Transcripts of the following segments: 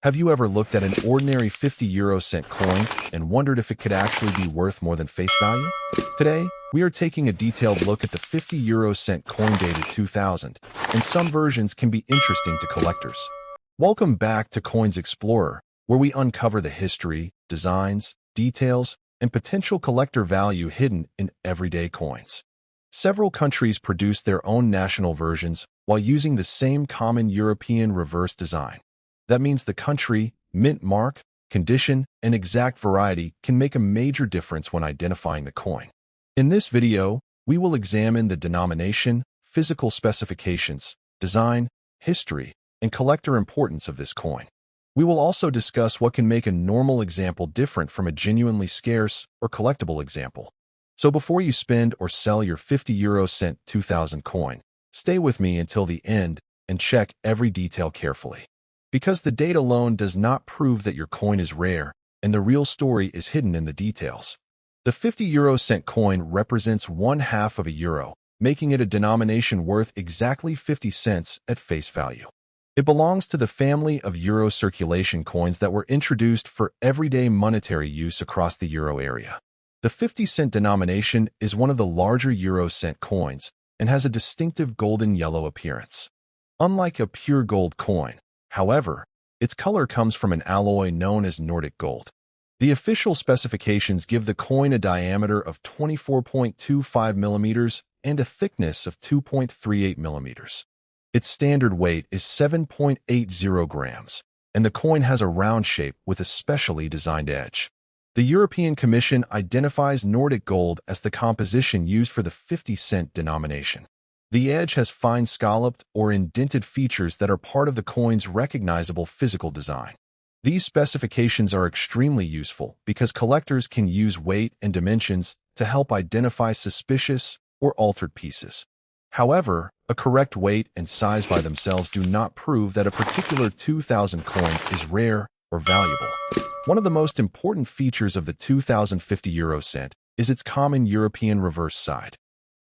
Have you ever looked at an ordinary 50 euro cent coin and wondered if it could actually be worth more than face value? Today, we are taking a detailed look at the 50 euro cent coin dated 2000, and some versions can be interesting to collectors. Welcome back to Coins Explorer, where we uncover the history, designs, details, and potential collector value hidden in everyday coins. Several countries produce their own national versions while using the same common European reverse design. That means the country, mint mark, condition, and exact variety can make a major difference when identifying the coin. In this video, we will examine the denomination, physical specifications, design, history, and collector importance of this coin. We will also discuss what can make a normal example different from a genuinely scarce or collectible example. So before you spend or sell your 50 euro cent 2000 coin, stay with me until the end and check every detail carefully. Because the date alone does not prove that your coin is rare, and the real story is hidden in the details. The 50 euro cent coin represents 1/2 of a euro, making it a denomination worth exactly 50 cents at face value. It belongs to the family of euro circulation coins that were introduced for everyday monetary use across the euro area. The 50-cent denomination is one of the larger euro cent coins and has a distinctive golden yellow appearance. Unlike a pure gold coin, however, its color comes from an alloy known as Nordic gold. The official specifications give the coin a diameter of 24.25 millimeters and a thickness of 2.38 millimeters. Its standard weight is 7.80 grams, and the coin has a round shape with a specially designed edge. The European Commission identifies Nordic gold as the composition used for the 50-cent denomination. The edge has fine scalloped or indented features that are part of the coin's recognizable physical design. These specifications are extremely useful because collectors can use weight and dimensions to help identify suspicious or altered pieces. However, a correct weight and size by themselves do not prove that a particular 2000 coin is rare or valuable. One of the most important features of the 2050 euro cent is its common European reverse side.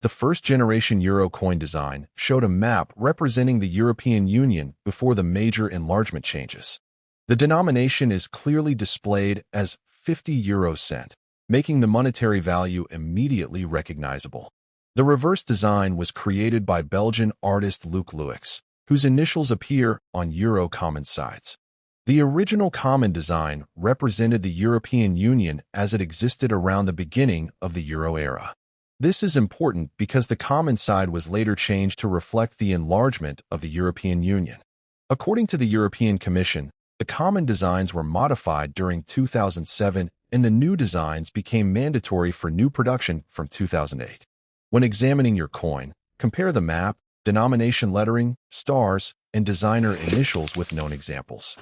The first-generation euro coin design showed a map representing the European Union before the major enlargement changes. The denomination is clearly displayed as 50 euro cent, making the monetary value immediately recognizable. The reverse design was created by Belgian artist Luc Louix, whose initials appear on euro common sides. The original common design represented the European Union as it existed around the beginning of the euro era. This is important because the common side was later changed to reflect the enlargement of the European Union. According to the European Commission, the common designs were modified during 2007 and the new designs became mandatory for new production from 2008. When examining your coin, compare the map, denomination lettering, stars, and designer initials with known examples.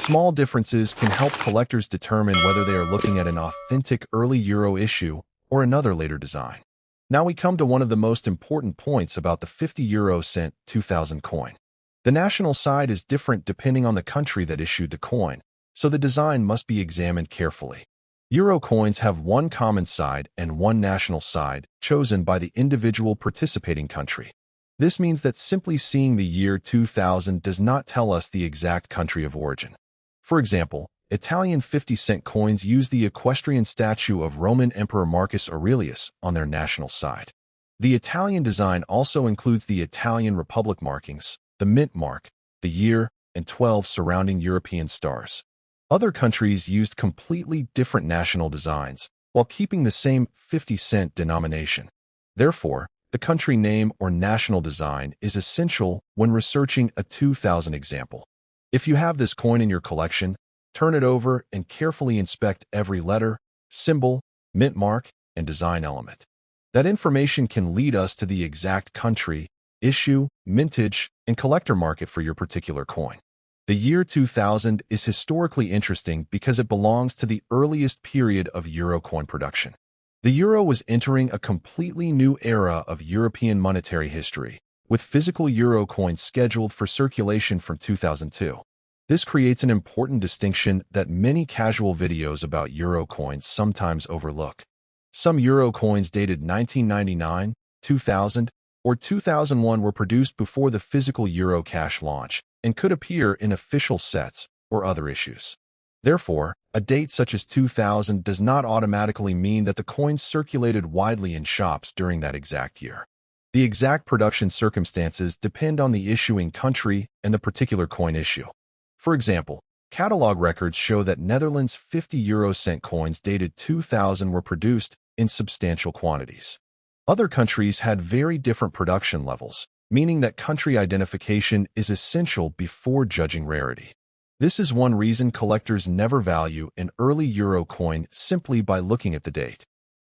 Small differences can help collectors determine whether they are looking at an authentic early euro issue or another later design. Now we come to one of the most important points about the 50 euro cent 2000 coin. The national side is different depending on the country that issued the coin, so the design must be examined carefully. Euro coins have one common side and one national side chosen by the individual participating country. This means that simply seeing the year 2000 does not tell us the exact country of origin. For example, Italian 50-cent coins use the equestrian statue of Roman Emperor Marcus Aurelius on their national side. The Italian design also includes the Italian Republic markings, the mint mark, the year, and 12 surrounding European stars. Other countries used completely different national designs while keeping the same 50-cent denomination. Therefore, the country name or national design is essential when researching a 2000 example. If you have this coin in your collection, turn it over and carefully inspect every letter, symbol, mint mark, and design element. That information can lead us to the exact country, issue, mintage, and collector market for your particular coin. The year 2000 is historically interesting because it belongs to the earliest period of euro coin production. The euro was entering a completely new era of European monetary history, with physical euro coins scheduled for circulation from 2002. This creates an important distinction that many casual videos about euro coins sometimes overlook. Some euro coins dated 1999, 2000, or 2001 were produced before the physical euro cash launch and could appear in official sets or other issues. Therefore, a date such as 2000 does not automatically mean that the coin circulated widely in shops during that exact year. The exact production circumstances depend on the issuing country and the particular coin issue. For example, catalog records show that Netherlands 50 euro cent coins dated 2000 were produced in substantial quantities. Other countries had very different production levels, meaning that country identification is essential before judging rarity. This is one reason collectors never value an early euro coin simply by looking at the date.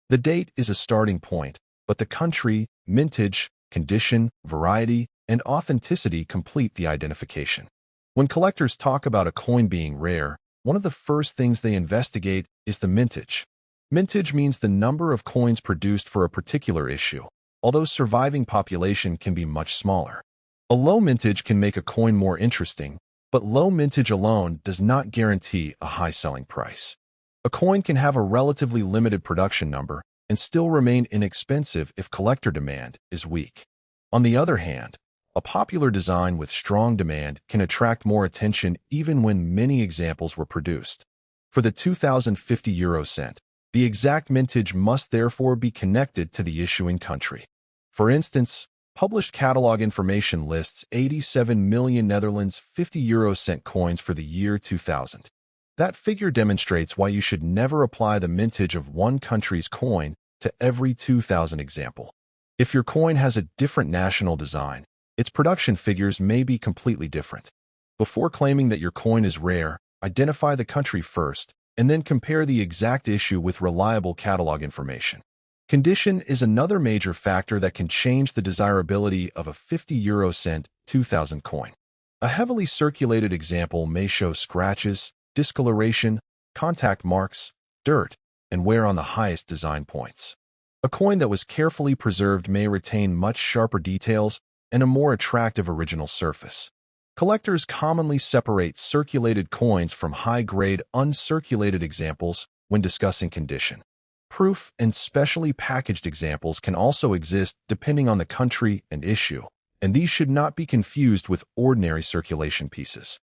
The date is a starting point, but the country, mintage, condition, variety, and authenticity complete the identification. When collectors talk about a coin being rare, one of the first things they investigate is the mintage. Mintage means the number of coins produced for a particular issue, although surviving population can be much smaller. A low mintage can make a coin more interesting, but low mintage alone does not guarantee a high selling price. A coin can have a relatively limited production number and still remain inexpensive if collector demand is weak. On the other hand, a popular design with strong demand can attract more attention even when many examples were produced. For the 2050 euro cent, the exact mintage must therefore be connected to the issuing country. For instance, published catalog information lists 87 million Netherlands 50 euro cent coins for the year 2000. That figure demonstrates why you should never apply the mintage of one country's coin to every 2000 example. If your coin has a different national design, its production figures may be completely different. Before claiming that your coin is rare, identify the country first, and then compare the exact issue with reliable catalog information. Condition is another major factor that can change the desirability of a 50 euro cent 2000 coin. A heavily circulated example may show scratches, discoloration, contact marks, dirt, and wear on the highest design points. A coin that was carefully preserved may retain much sharper details and a more attractive original surface. Collectors commonly separate circulated coins from high-grade uncirculated examples when discussing condition. Proof and specially packaged examples can also exist depending on the country and issue, and these should not be confused with ordinary circulation pieces.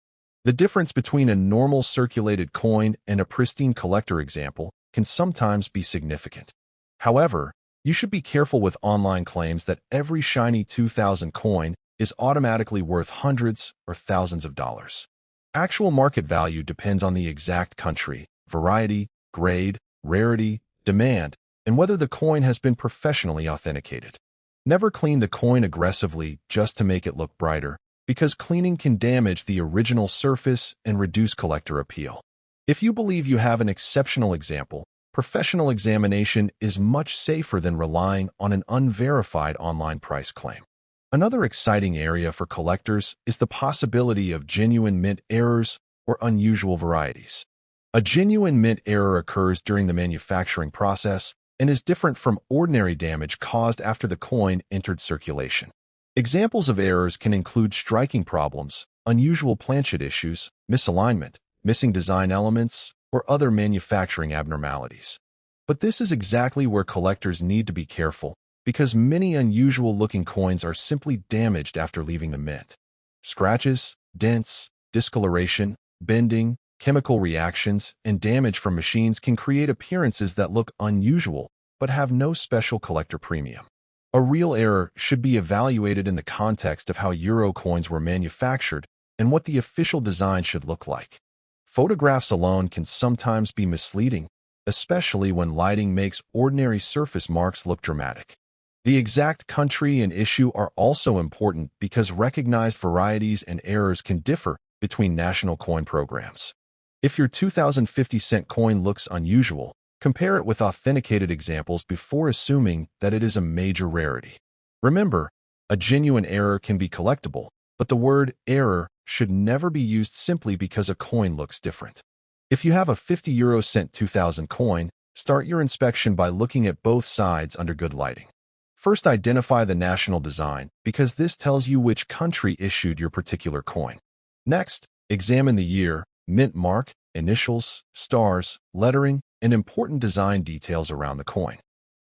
The difference between a normal circulated coin and a pristine collector example can sometimes be significant. However, you should be careful with online claims that every shiny 2000 coin is automatically worth hundreds or thousands of dollars. Actual market value depends on the exact country, variety, grade, rarity, demand, and whether the coin has been professionally authenticated. Never clean the coin aggressively just to make it look brighter, because cleaning can damage the original surface and reduce collector appeal. If you believe you have an exceptional example, professional examination is much safer than relying on an unverified online price claim. Another exciting area for collectors is the possibility of genuine mint errors or unusual varieties. A genuine mint error occurs during the manufacturing process and is different from ordinary damage caused after the coin entered circulation. Examples of errors can include striking problems, unusual planchet issues, misalignment, missing design elements, or other manufacturing abnormalities. But this is exactly where collectors need to be careful, because many unusual-looking coins are simply damaged after leaving the mint. Scratches, dents, discoloration, bending, chemical reactions, and damage from machines can create appearances that look unusual but have no special collector premium. A real error should be evaluated in the context of how euro coins were manufactured and what the official design should look like. Photographs alone can sometimes be misleading, especially when lighting makes ordinary surface marks look dramatic. The exact country and issue are also important because recognized varieties and errors can differ between national coin programs. If your 2050 cent coin looks unusual, compare it with authenticated examples before assuming that it is a major rarity. Remember, a genuine error can be collectible, but the word error should never be used simply because a coin looks different. If you have a 50 euro cent 2000 coin, start your inspection by looking at both sides under good lighting. First, identify the national design, because this tells you which country issued your particular coin. Next, examine the year, mint mark, initials, stars, lettering, and important design details around the coin.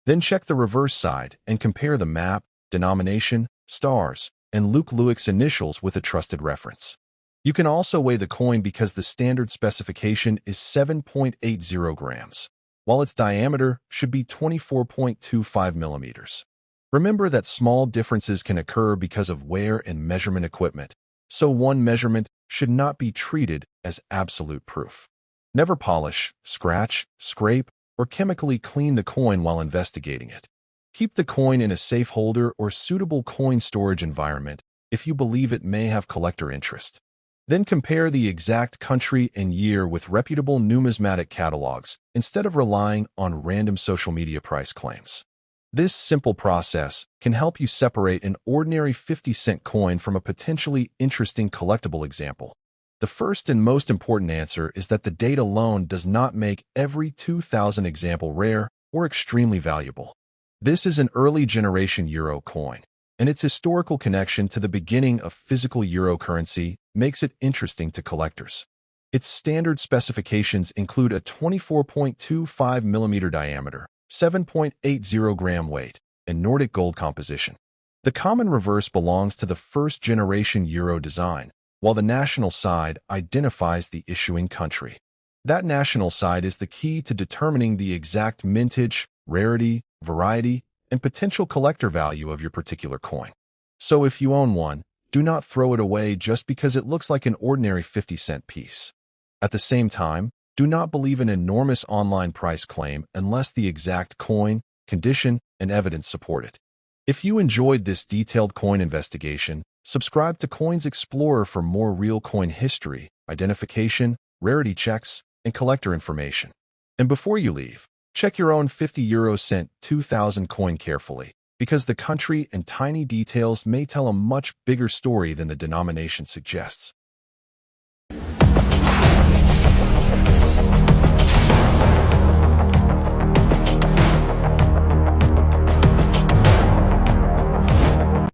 Then check the reverse side and compare the map, denomination, stars, and Luke Lewick's initials with a trusted reference. You can also weigh the coin because the standard specification is 7.80 grams, while its diameter should be 24.25 millimeters. Remember that small differences can occur because of wear and measurement equipment, so one measurement should not be treated as absolute proof. Never polish, scratch, scrape, or chemically clean the coin while investigating it. Keep the coin in a safe holder or suitable coin storage environment if you believe it may have collector interest. Then compare the exact country and year with reputable numismatic catalogs instead of relying on random social media price claims. This simple process can help you separate an ordinary 50-cent coin from a potentially interesting collectible example. The first and most important answer is that the date alone does not make every 2000 example rare or extremely valuable. This is an early generation euro coin, and its historical connection to the beginning of physical euro currency makes it interesting to collectors. Its standard specifications include a 24.25 millimeter diameter, 7.80 gram weight, and Nordic gold composition. The common reverse belongs to the first generation euro design, while the national side identifies the issuing country. That national side is the key to determining the exact mintage, rarity, variety, and potential collector value of your particular coin. So if you own one, do not throw it away just because it looks like an ordinary 50-cent piece. At the same time, do not believe an enormous online price claim unless the exact coin, condition, and evidence support it. If you enjoyed this detailed coin investigation, subscribe to Coins Explorer for more real coin history, identification, rarity checks, and collector information. And before you leave, check your own 50 cent 2000 coin carefully, because the country and tiny details may tell a much bigger story than the denomination suggests.